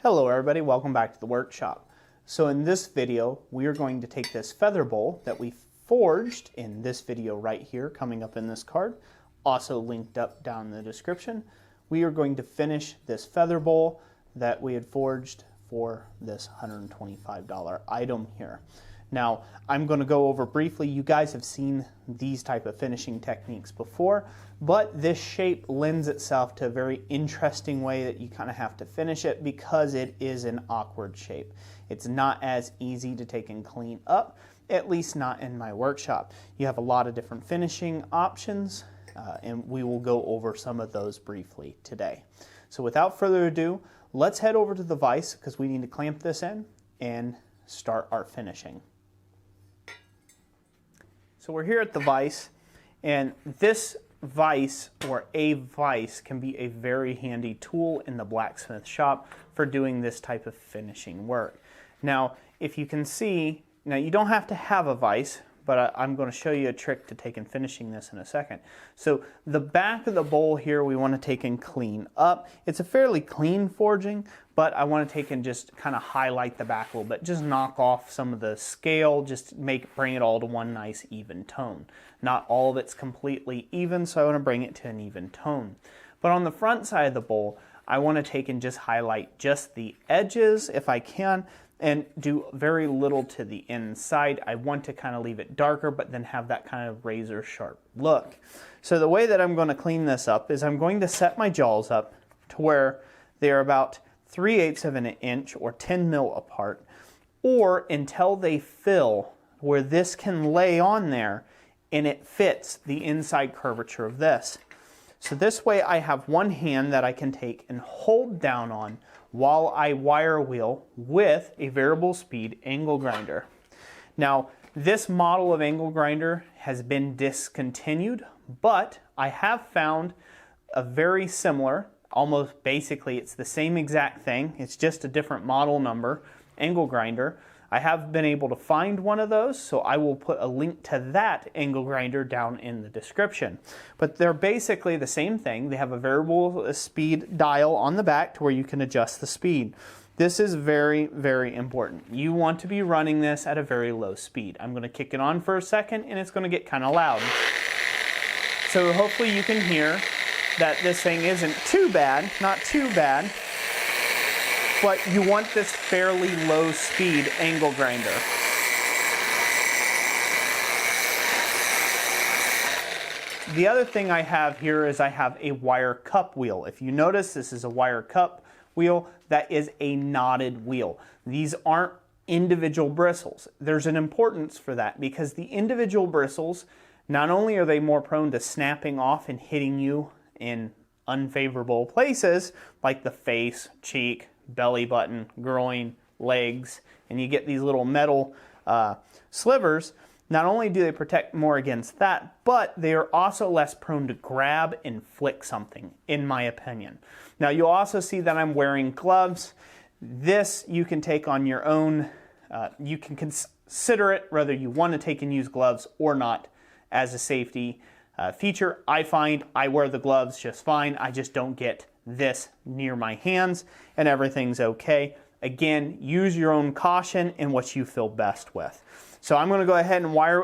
Hello everybody, welcome back to the workshop. So in this video, we are going to take this feather bowl that we forged in this video right here, coming up in this card, also linked up down in the description. We are going to finish this feather bowl that we had forged for this $125 item here. Now, I'm going to go over briefly, you guys have seen these type of finishing techniques before, but this shape lends itself to a very interesting way that you kind of have to finish it because it is an awkward shape. It's not as easy to take and clean up, at least not in my workshop. You have a lot of different finishing options, and we will go over some of those briefly today. So without further ado, let's head over to the vise because we need to clamp this in and start our finishing. So we're here at the vise, and this vise or a vise can be a very handy tool in the blacksmith shop for doing this type of finishing work. Now, if you can see, now you don't have to have a vise, but I'm going to show you a trick to take and finishing this in a second. So the back of the bowl here we want to take and clean up. It's a fairly clean forging, but I want to take and just kind of highlight the back a little bit. Just knock off some of the scale, just bring it all to one nice even tone. Not all of it's completely even, so I want to bring it to an even tone. But on the front side of the bowl, I want to take and just highlight just the edges if I can, and do very little to the inside. I want to kind of leave it darker, but then have that kind of razor sharp look. So the way that I'm going to clean this up is I'm going to set my jaws up to where they are about 3/8 of an inch or 10 mil apart, or until they fill where this can lay on there and it fits the inside curvature of this. So this way I have one hand that I can take and hold down on while I wire wheel with a variable speed angle grinder. Now, this model of angle grinder has been discontinued, but I have found a very similar, almost basically it's the same exact thing, it's just a different model number, angle grinder. I have been able to find one of those, so I will put a link to that angle grinder down in the description. But they're basically the same thing. They have a variable speed dial on the back to where you can adjust the speed. This is very, very important. You want to be running this at a very low speed. I'm going to kick it on for a second and it's going to get kind of loud. So hopefully you can hear that this thing isn't too bad, not too bad. But you want this fairly low speed angle grinder. The other thing I have here is I have a wire cup wheel. If you notice, this is a wire cup wheel that is a knotted wheel. These aren't individual bristles. There's an importance for that because the individual bristles, not only are they more prone to snapping off and hitting you in unfavorable places like the face, cheek, belly button, groin, legs, and you get these little metal slivers. Not only do they protect more against that, but they are also less prone to grab and flick something, in my opinion. Now you'll also see that I'm wearing gloves. This you can take on your own. You can consider it whether you want to take and use gloves or not as a safety feature. I find I wear the gloves just fine. I just don't get this near my hands and everything's okay. Again, use your own caution and what you feel best with. So I'm going to go ahead and wire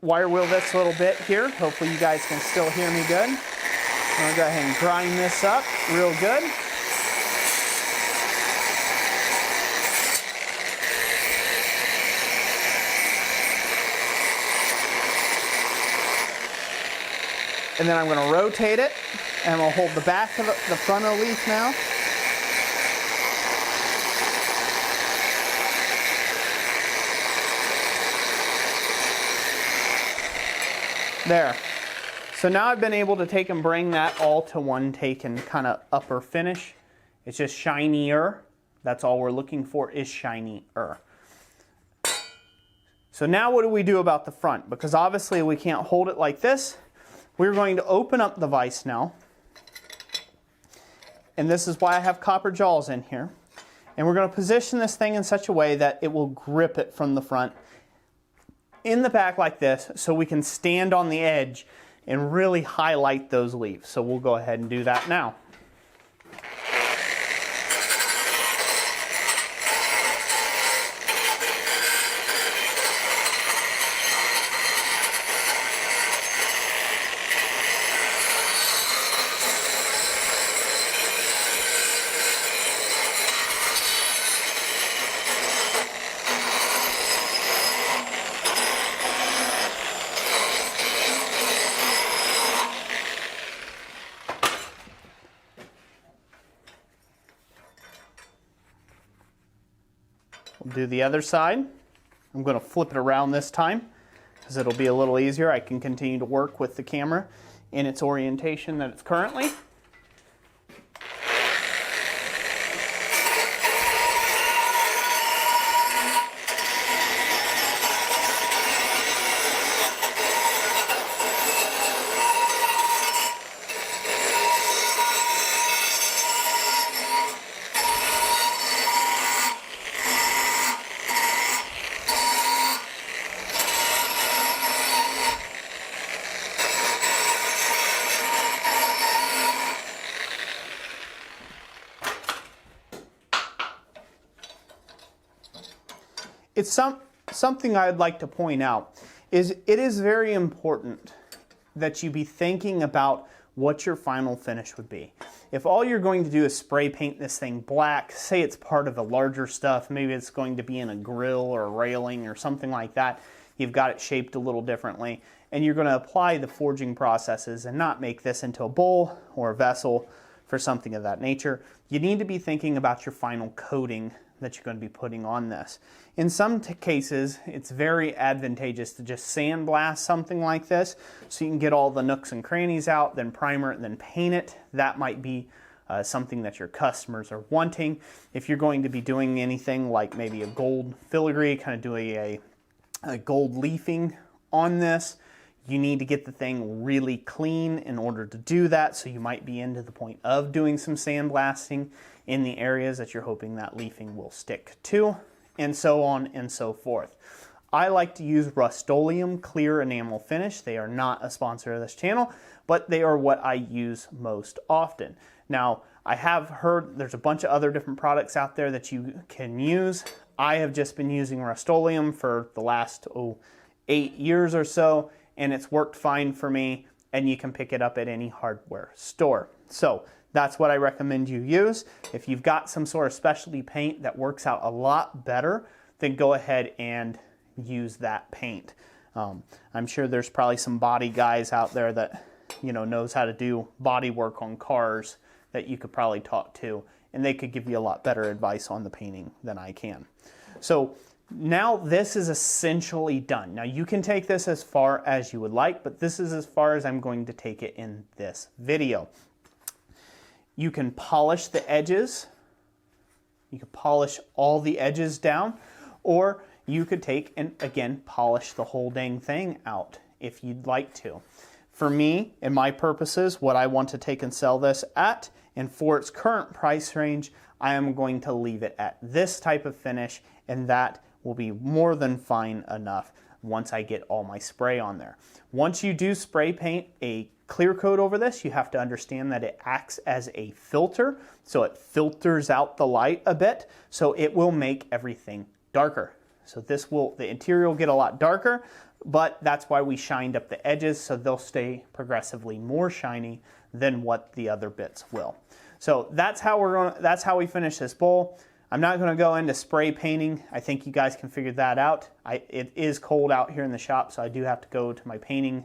wheel this a little bit here. Hopefully you guys can still hear me good. I'm going to go ahead and grind this up real good. And then I'm going to rotate it, and we'll hold the back of the front of the leaf now. There. So now I've been able to take and bring that all to one take and kind of upper finish. It's just shinier. That's all we're looking for is shinier. So now what do we do about the front? Because obviously we can't hold it like this. We're going to open up the vise now, and this is why I have copper jaws in here. And we're going to position this thing in such a way that it will grip it from the front in the back like this, so we can stand on the edge and really highlight those leaves. So we'll go ahead and do that now. Do the other side. I'm going to flip it around this time because it'll be a little easier. I can continue to work with the camera in its orientation that it's currently. It's something I'd like to point out is it is very important that you be thinking about what your final finish would be. If all you're going to do is spray paint this thing black, say it's part of a larger stuff, maybe it's going to be in a grill or a railing or something like that, you've got it shaped a little differently, and you're going to apply the forging processes and not make this into a bowl or a vessel for something of that nature, you need to be thinking about your final coating that you're going to be putting on this. In some cases, it's very advantageous to just sandblast something like this so you can get all the nooks and crannies out, then primer it, then paint it. That might be something that your customers are wanting. If you're going to be doing anything like maybe a gold filigree, kind of doing a gold leafing on this, you need to get the thing really clean in order to do that, so you might be into the point of doing some sandblasting in the areas that you're hoping that leafing will stick to, and so on and so forth. I like to use Rust-Oleum clear enamel finish. They are not a sponsor of this channel, but they are what I use most often. Now, I have heard there's a bunch of other different products out there that you can use. I have just been using Rust-Oleum for the last 8 years or so, and it's worked fine for me, and you can pick it up at any hardware store. So that's what I recommend you use. If you've got some sort of specialty paint that works out a lot better, then go ahead and use that paint. I'm sure there's probably some body guys out there that knows how to do body work on cars that you could probably talk to, and they could give you a lot better advice on the painting than I can. So now this is essentially done. Now you can take this as far as you would like, but this is as far as I'm going to take it in this video. You can polish the edges. You can polish all the edges down, or you could take and again polish the whole dang thing out if you'd like to. For me and my purposes, what I want to take and sell this at, and for its current price range, I am going to leave it at this type of finish, and that will be more than fine enough once I get all my spray on there. Once you do spray paint a clear coat over this, you have to understand that it acts as a filter, so it filters out the light a bit, so it will make everything darker. So the interior will get a lot darker, but that's why we shined up the edges, so they'll stay progressively more shiny than what the other bits will. So that's how we finish this bowl. I'm not going to go into spray painting. I think you guys can figure that out. It is cold out here in the shop, so I do have to go to my painting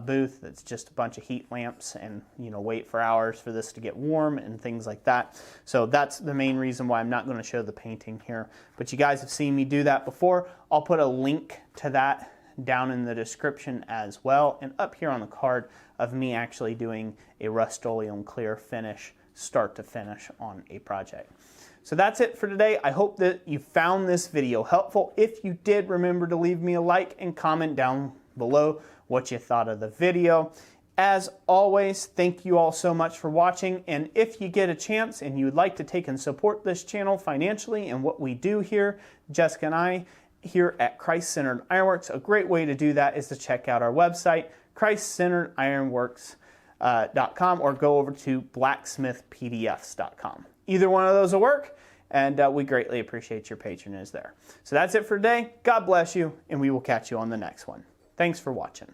booth. That's just a bunch of heat lamps and wait for hours for this to get warm and things like that. So that's the main reason why I'm not going to show the painting here. But you guys have seen me do that before. I'll put a link to that down in the description as well, and up here on the card of me actually doing a Rust-Oleum clear finish start to finish on a project. So that's it for today. I hope that you found this video helpful. If you did, remember to leave me a like and comment down below what you thought of the video. As always, thank you all so much for watching, and if you get a chance and you would like to take and support this channel financially and what we do here, Jessica and I here at Christ-Centered Ironworks, a great way to do that is to check out our website, christcentered.ironworks.com, or go over to blacksmithpdfs.com. Either one of those will work, and we greatly appreciate your patronage there. So that's it for today. God bless you, and we will catch you on the next one. Thanks for watching.